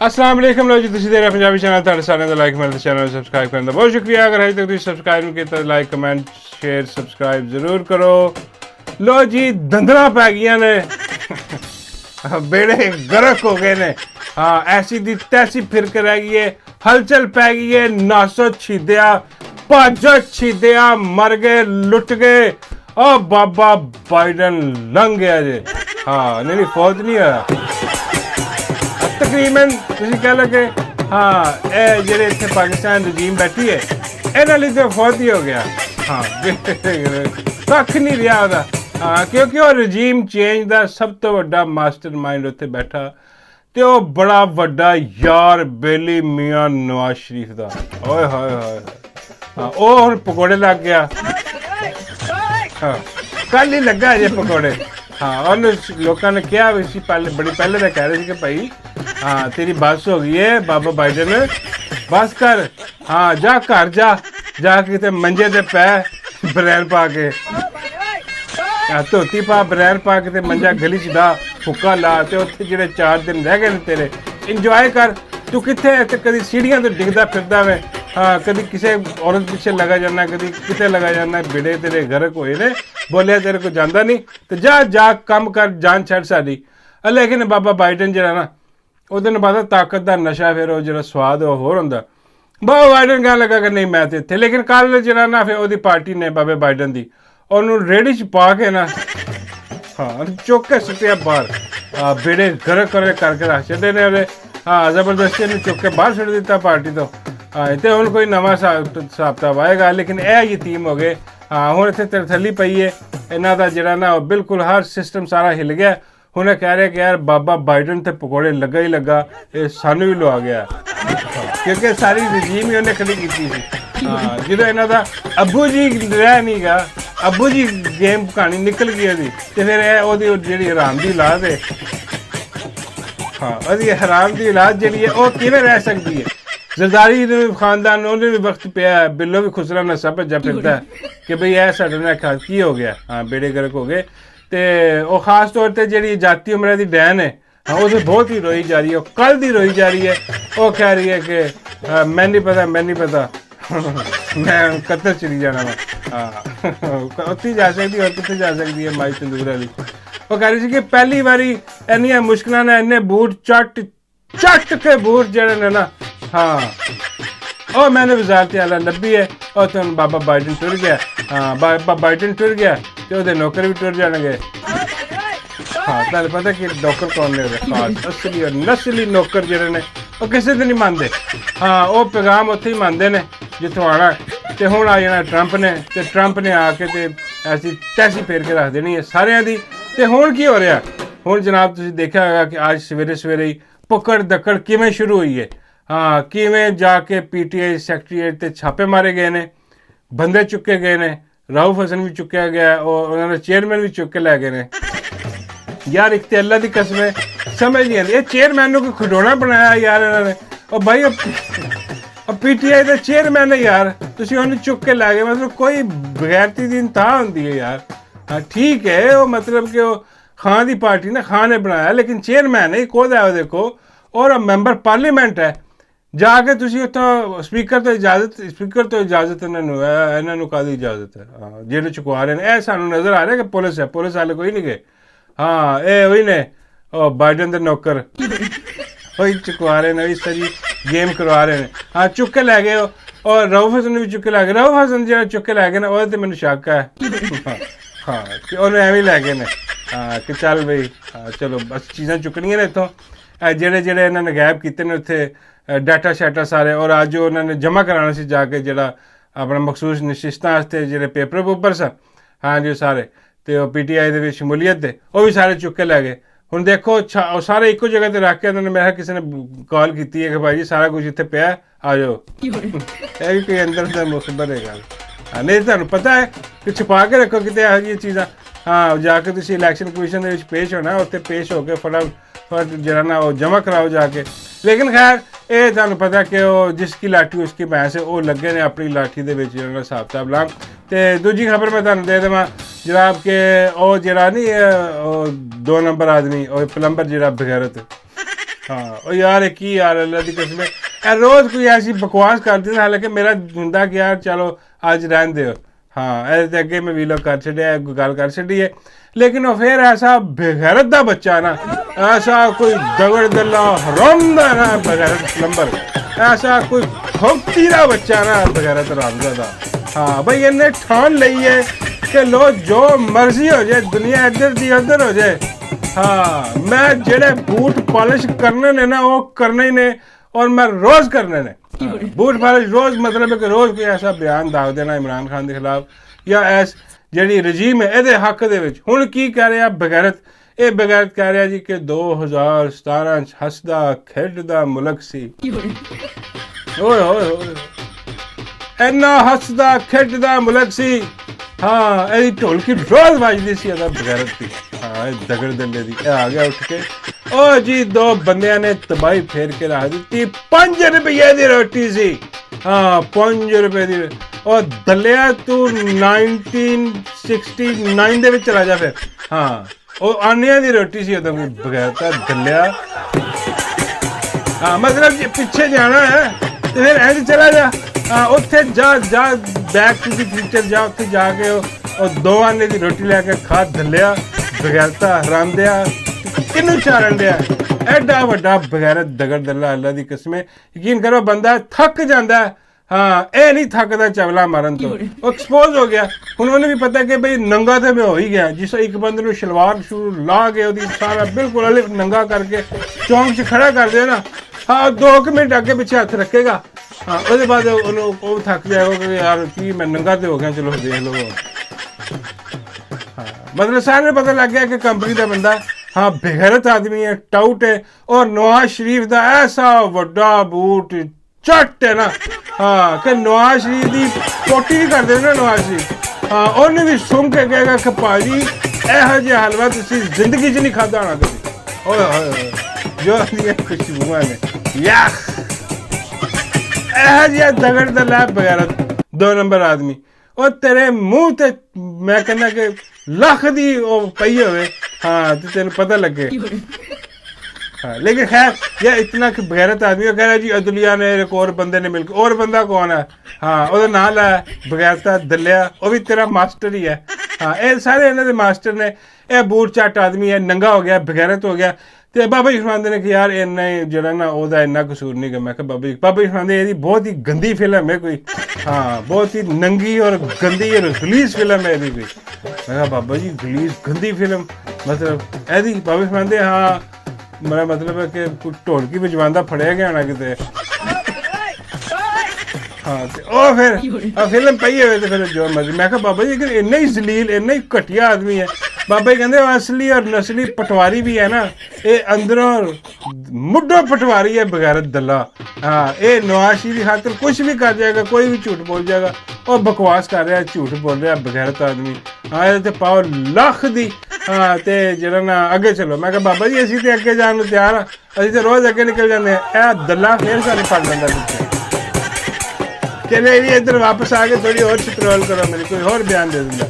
अस्सलाम वालेकुम लो जी तुसीं देख रहे पंजाबी चैनल तुहाडे सारेयां दा लाइक मेरे चैनल सबसक्राइब करन दा बहुत शुक्रिया। अगर अजे तक तुसीं सबसक्राइब नहीं कीता लाइक कमेंट शेयर सबसक्राइब जरूर करो। लो जी दंदरां पै गईयां ने बेड़े गर्क हो गए ने। हाँ ऐसी दी तैसी फिर के रह गई है, हलचल पै गई है। नासो छिदया भाजो छिदया मर गए लुट गए। ओ बाबा बाइडन लंघ गया जे। हाँ नहीं फौज नहीं होया तकरीबन तुसीं कह लो कि हाँ ये जेह्ड़े इत्थे पाकिस्तान रजीम बैठी है इहदे लई ते फौज ही हो गया। हाँ कक्ख नहीं रहा ओहदा। हाँ क्योंकि वो रजीम चेंज का सब तो वड्डा मास्टर माइंड उत्थे बैठा ते वो बड़ा वड्डा यार बेली मियाँ नवाज शरीफ का। ओए होए होए हाँ वो हुण पकौड़े लग गया। हाँ कल ही लगा अजे पकौड़े। हाँ और लोगों ने कहा इसी पहले बड़ी पहले तो कह रहे थे कि भाई हाँ तेरी बस हो गई है बाबा बाइडन बस कर। हाँ जा घर जा किते मंजे ते पै बनैन पा के धोती पा बनैन पा के मंजा गली च ला हुक्का ला ते उत्थे जेह्ड़े 4 दिन रह गए ने तेरे इंजॉय कर। तू कित्थे ते कदी सीढ़ियां तो डिगदा फिरदा वे। हाँ कदी किसी औरत पीछे लगा जाना कदी किते लगा जाना बेड़े तेरे गर्क होए ने बोलिया तेरे को जांदा नहीं तो जा कम कर जान छड़ साडी। लेकिन बाबा बाइडन जरा ना ਉਹਦੇ ਨੂੰ ਪਤਾ ਤਾਕਤ ਦਾ ਨਸ਼ਾ ਫਿਰ ਉਹ ਜਿਹੜਾ ਸਵਾਦ ਉਹ ਹੋਰ ਹੁੰਦਾ। ਬਾਬਾ ਬਾਈਡਨ ਕਹਿਣ ਲੱਗਾ ਕਿ ਨਹੀਂ ਮੈਂ ਤੇ ਇੱਥੇ ਲੇਕਿਨ ਕੱਲ ਜਿਹੜਾ ਨਾ ਫਿਰ ਉਹਦੀ ਪਾਰਟੀ ਨੇ ਬਾਬੇ ਬਾਈਡਨ ਦੀ ਉਹਨੂੰ ਰੇੜੀ 'ਚ ਪਾ ਕੇ ਨਾ ਹਾਂ ਚੁੱਕ ਕੇ ਸੁੱਟਿਆ ਬਾਹਰ। ਬੇੜੇ ਗਰਕ ਕਰਕੇ ਰੱਖ ਛੱਡੇ ਨੇ ਉਹਦੇ। ਹਾਂ ਜ਼ਬਰਦਸਤੀ ਇਹਨੂੰ ਚੁੱਕ ਕੇ ਬਾਹਰ ਸੁੱਟ ਦਿੱਤਾ ਪਾਰਟੀ ਤੋਂ। ਤੇ ਹੁਣ ਕੋਈ ਨਵਾਂ ਹਿਸਾਬ ਆਏਗਾ ਲੇਕਿਨ ਇਹ ਯਤੀਮ ਹੋ ਗਏ। ਹਾਂ ਹੁਣ ਇੱਥੇ ਤਰਥੱਲੀ ਪਈ ਹੈ ਇਹਨਾਂ ਦਾ ਜਿਹੜਾ ਨਾ ਬਿਲਕੁਲ ਹਰ ਸਿਸਟਮ ਸਾਰਾ ਹਿੱਲ ਗਿਆ। ਹੁਣ ਕਹਿ ਰਹੇ ਕਿ ਯਾਰ ਬਾਬਾ ਬਾਈਡਨ ਤੇ ਪਕੌੜੇ ਲੱਗਾ ਹੀ ਲੱਗਾ ਇਹ ਸਾਨੂੰ ਵੀ ਲਵਾ ਗਿਆ ਕਿਉਂਕਿ ਸਾਰੀ ਰਜੀਮ ਹੀ ਉਹਨੇ ਖੜੀ ਕੀਤੀ ਸੀ। ਹਾਂ ਜਦੋਂ ਇਹਨਾਂ ਦਾ ਅੱਬੂ ਜੀ ਰਹਿ ਨਹੀਂ ਗਾ ਅੱਬੂ ਜੀ ਗੇਮ ਕਹਾਣੀ ਨਿਕਲ ਗਈ ਉਹਦੀ ਤੇ ਫਿਰ ਇਹ ਉਹਦੀ ਜਿਹੜੀ ਹਰਾਮ ਦੀ ਔਲਾਦ ਹੈ ਹਾਂ ਉਹਦੀ ਹਰਾਮ ਦੀ ਔਲਾਦ ਜਿਹੜੀ ਹੈ ਉਹ ਕਿਵੇਂ ਰਹਿ ਸਕਦੀ ਹੈ। ਜ਼ਰਦਾਰੀ ਦੇ ਖਾਨਦਾਨ ਉਹਨੇ ਵੀ ਵਕਤ ਪਿਆ ਬਿੱਲੋ ਵੀ ਖੁਸਰਾ ਨਸਾ ਭੱਜਾ ਫਿਰਦਾ ਕਿ ਬਈ ਇਹ ਸਾਡੇ ਨਾਲ ਕੀ ਹੋ ਗਿਆ। ਹਾਂ ਬੇੜੇ ਗਰਕ ਹੋ ਗਏ ਤੇ ਉਹ ਖਾਸ ਤੌਰ ਤੇ ਜਿਹੜੀ ਜਾਤੀ ਉਮਰਾਂ ਦੀ ਡੈਨ ਹੈ ਹਾਂ ਉਹ ਬਹੁਤ ਹੀ ਰੋਈ ਜਾ ਰਹੀ ਹੈ। ਉਹ ਕੱਲ ਦੀ ਰੋਈ ਜਾ ਰਹੀ ਹੈ। ਉਹ ਕਹਿ ਰਹੀ ਹੈ ਕਿ ਮੈਂ ਨਹੀਂ ਪਤਾ ਮੈਂ ਕਤਰ ਚਲੀ ਜਾਣਾ ਵਾ। ਹਾਂ ਉੱਥੇ ਜਾ ਸਕਦੀ ਹੋਰ ਕਿੱਥੇ ਜਾ ਸਕਦੀ ਹੈ ਮਾਈ ਤੰਦੂਰ ਵਾਲੀ। ਉਹ ਕਹਿ ਰਹੀ ਸੀ ਕਿ ਪਹਿਲੀ ਵਾਰੀ ਇੰਨੀਆਂ ਮੁਸ਼ਕਿਲਾਂ ਨਾਲ ਇੰਨੇ ਬੂਟ ਚੱਟ ਕੇ ਬੂਟ ਜਿਹੜੇ ਨੇ ਨਾ ਹਾਂ ਉਹ मैंने वजारत आला लभी है और तो बाबा बाइडन टुर गया। हाँ बाबा बाइडन टुर गया तो वो नौकर भी टुर जाएंगे। हाँ तुम पता कि नौकर कौन ने खास असली और नस्ली नौकर जोड़े ने वो किसी तो नहीं मानते। हाँ वो पैगाम उत्थे ही मानते ने जितों आना तो हूँ आ जाना ट्रंप ने आके तो ऐसी तैसी फेर के रख देनी है सारिया की। तो हूँ की हो रहा हूँ जनाब तुसीं देखा होगा कि आज सवेरे ही पकड़ दकड़ किवें शुरू हुई है। हाँ किवें जाके PTI सैकटरीएट ते छापे मारे गए ने बंदे चुके गए ने राउफ हसन भी चुकया गया और उन्होंने चेयरमैन भी चुक के लै गए ने। यार एक तो अल्लाह की कसम है समझ नहीं आती ये चेयरमैन को खिडौना बनाया यार इन्होंने। और भाई PTI का चेयरमैन है यार तुसीं उन्हें चुक के लै गए मतलब कोई बगैरती दी इंतहा होंदी है यार। हाँ ठीक है वो मतलब कि खान की पार्टी ने खान ने बनाया लेकिन चेयरमैन है कोहदा है देखो और मैंबर पार्लीमेंट है जाके तुसीं उत्थों स्पीकर तो इजाजत इन्होंने काहदी इजाजत है। हाँ जेह्ड़े चुकवा रहे हैं सानू नज़र आ रहा है कि पुलिस है पुलिस वाले कोई नहीं गए। हाँ ये वही ने बाइडन के नौकर वही चुकवा रहे हैं वही सारी गेम करवा रहे हैं। हाँ चुक के लै गए और राउफ हसन भी चुक के लै गए। राउफ हसन जो चुक के लै गए ना वो तो मैंने शक है। हाँ कि उन्हें एवं लै गए ने। हाँ कि चल बई हाँ चलो बस चीज़ां चुकनियां ने इत्थों जेह्ड़े इन्होंने गैब किए ने उत्थे डाटा शाटा सारे और अज उन्होंने जमा कराना सी जाके जरा अपना मखसूस नशिस्तां वास्ते जेह्ड़े पेपर पूपर सन हाँ जी सारे तो PTI दे विच शमूलियत दे वो भी सारे चुक के लै गए। हुण देखो सारे एको जगह ते रख के उन्होंने मेरा किसी ने कॉल की है कि भाई जी सारा कुछ इत्थे पिया आ जाओ ये भी कोई अंदर दा मुखबर है गल। हाँ नहीं तुहानूं पता है कि छुपा के रखो किते इहो जिहियां चीज़ां। हाँ जाके तुसीं इलैक्शन कमीशन दे विच पेश होना उत्थे पेश हो के फटाफट जरा ना वो जमा कराओ जाके। लेकिन खैर ये तुहानूं पता कि वो जिसकी लाठी उसकी भैंस है वो लगे ने अपनी लाठी दे विच जिहड़ा हिसाब किताब लान। ते दूजी खबर मैं तुहानूं दे देवां जनाब के वो जरा नहीं 2 नंबर आदमी और प्लंबर जरा बगैरत हाँ ओ यार की यार अल्लाह दी कसम है रोज कोई ऐसी बकवास करती है हालांकि मेरा हुंदा कि यार चलो अज रहन दो हाँ ए अगे मैं वीलो कर छड़िया गल कर छड़ी है लेकिन वो फिर ऐसा बेगैरत दा बच्चा ना ऐसा कोई दगड़ दल्ला हरामदा ना बेगैरत नंबर ऐसा कोई खोपती दा बच्चा ना बेगैरत हरामदा दा हाँ भाई इन्हें ठान लई है कि लो जो मर्जी हो जाए दुनिया इधर दी उधर हो जाए हाँ मैं जेड़े बूट पॉलिश करने ने ना वो करने ही ने और मैं रोज करने ने बूट पॉलिश रोज मतलब है कि रोज कोई ऐसा बयान दाग देना इमरान खान के खिलाफ या ऐस ਜਿਹੜੀ ਰਜੀਮ ਹੈ ਇਹਦੇ ਹੱਕ ਦੇ ਵਿੱਚ ਹੁਣ ਕੀ ਕਹਿ ਰਿਹਾ ਬਗੈਰਤ ਇਹ ਬਗੈਰਤ ਕਹਿ ਰਿਹਾ ਜੀ ਕਿ 2017 ਚ ਹੱਸਦਾ ਖੇਡਦਾ ਮੁਲਕ ਸੀ ਓਏ ਹੋਏ ਹੋਏ ਇੰਨਾ ਹੱਸਦਾ ਖੇਡਦਾ ਮੁਲਕ ਸੀ ਹਾਂ ਇਹਦੀ ਢੋਲਕੀ ਰੋਜ਼ ਵੱਜਦੀ ਸੀ ਇਹਦਾ ਬਗੈਰਤ ਦੀ ਹਾਂ ਇਹ ਦਗੜ ਦੰਡੇ ਦੀ ਇਹ ਆ ਗਿਆ ਉੱਠ ਕੇ ਓ ਜੀ ਦੋ ਬੰਦਿਆਂ ਨੇ ਤਬਾਹੀ ਫੇਰ ਕੇ ਰੱਖ ਦਿੱਤੀ 5 ਰੁਪਏ ਦੀ ਰੋਟੀ ਸੀ हाँ 5 रुपए दी और दलिया तू 1969 ਦੇ ਵਿੱਚ ਚਲਾ ਜਾ ਫਿਰ ਹਾਂ ਉਹ ਆਨਿਆਂ ਦੀ ਰੋਟੀ ਸੀ ਉਦੋਂ ਬਗੈਰ ਤਾਂ ਦਲਿਆ ਹਾਂ ਮਤਲਬ ਜੇ ਪਿੱਛੇ ਜਾਣਾ ਹੈ ਤੇ ਫਿਰ ਐਂ ਚਲਾ ਜਾ ਉੱਥੇ ਜਾ ਬੈਕ ਟੂ ਦੀ ਫਿਊਚਰ ਜਾ ਉੱਥੇ ਜਾ ਕੇ ਉਹ 2 ਆਨੇ ਦੀ ਰੋਟੀ ਲੈ ਕੇ ਖਾ ਦਲਿਆ ਬਗੈਰ ਤਾਂ ਹਰਾਮਦਿਆ ਕਿਹਨੂੰ ਚਾਰਨ ਡਿਆ ਐਡਾ ਵੱਡਾ ਬਗੈਰਤ ਦਗੜ ਦੱਲਾ ਅੱਲਾ ਦੀ ਕਸਮ ਯਕੀਨ ਕਰੋ ਬੰਦਾ ਥੱਕ ਜਾਂਦਾ ਹਾਂ ਇਹ ਨਹੀਂ ਥੱਕਦਾ ਚਵਲਾ ਮਾਰਨ ਤੋਂ ਉਹ ਐਕਸਪੋਜ਼ ਹੋ ਗਿਆ ਹੁਣ ਉਹਨੂੰ ਵੀ ਪਤਾ ਕਿ ਬਈ ਨੰਗਾ ਤੇ ਮੈਂ ਹੋ ਹੀ ਗਿਆ ਜਿਸ ਇੱਕ ਬੰਦੇ ਨੂੰ ਸ਼ਲਵਾਰ ਸ਼ੂਰ ਲਾ ਕੇ ਉਹਦੀ ਸਾਰਾ ਬਿਲਕੁਲ ਅਲਿਫ ਨੰਗਾ ਕਰਕੇ ਚੌਂਕ 'ਚ ਖੜਾ ਕਰ ਦੇ ਨਾ ਹਾਂ 2 ਮਿੰਟ ਅੱਗੇ ਪਿੱਛੇ ਹੱਥ ਰੱਖੇਗਾ ਹਾਂ ਉਹਦੇ ਬਾਅਦ ਉਹਨੂੰ ਉਹ ਥੱਕ ਜਾਏਗਾ ਕਿ ਯਾਰ ਕੀ ਮੈਂ ਨੰਗਾ ਤੇ ਹੋ ਗਿਆ ਚਲੋ ਦੇਖ ਲਓ ਹਾਂ ਮਤਲਬ ਸਾਰਿਆਂ ਨੂੰ ਪਤਾ ਲੱਗ ਗਿਆ ਕਿ ਕੰਪਨੀ ਦਾ ਬੰਦਾ हाँ बेगैरत आदमी है टाउट है और नवाज शरीफ का ऐसा वड्डा बूट चट है ना हाँ कि नवाज शरीफ की पोटी भी कर देना नवाज शरीफ हाँ उन्हें भी सुन के कहेगा कि भाजी यहो जिहा हलवा तुसीं जिंदगी च नहीं खादा होना कभी ओए होए जो खुशबुआ ने याख यहो जिहा दगड़ दल्ला बेगैरत 2 नंबर आदमी और तेरे मुंह ते मैं कहना कि लख दी पई होवे हाँ तो तेन पता लगे हाँ लेकिन खैर ये इतना कि बगैरत आदमी कह रहा जी अदलिया ने एक और बंदे ने मिलकर और बंदा कौन है हाँ वो नाल है बगैरता दलिया वो भी तेरा मास्टर ही है हाँ ये सारे इन्होंने मास्टर ने यह बूट चाट आदमी है नंगा हो गया बगैरत हो गया तो बाबा जी फरमाते ने कि यार इन्ना जरा ना ओदा इन्ना कसूर नहीं गा मैं बाबा जी फरमाते ये बहुत ही गंदी फिल्म है कोई हाँ बहुत ही नंगी और गंदी और गलीज फिल्म है यदि कोई मैं बाबा जी गलीज गंदी फिल्म मतलब यदि बाबा जी फरमाते हाँ मेरा मतलब है कि कोई ढोलकी बजवांदा फड़िया गया होना किते हाँ ओ फिर फिल्म पई होवे तो फिर जो मर्जी मैं बाबा जी इन्ना ही जलील इन्ना ही घटिया आदमी है बाबा जी कहते असली और नस्ली पटवारी भी है ना ये अंदरों मुड्ढों पटवारी है बगैरत दल्ला हाँ ये नवाज शरीफ की खातिर कुछ भी कर जाएगा कोई भी झूठ बोल जाएगा और बकवास कर रहा है झूठ बोल रहा है बगैरत आदमी हाँ ये पाओ लख दी हाँ तो जरा ना अगे चलो मैं बाबा जी असी तो अगे जाने को तैयार हाँ असी तो रोज अगे निकल जाते हैं दल्ला फिर सारे फड़ लेंदा पिछे चले इधर वापस आके थोड़ी और चित्रोल करो मेरी कोई और बयान दे दूंगा।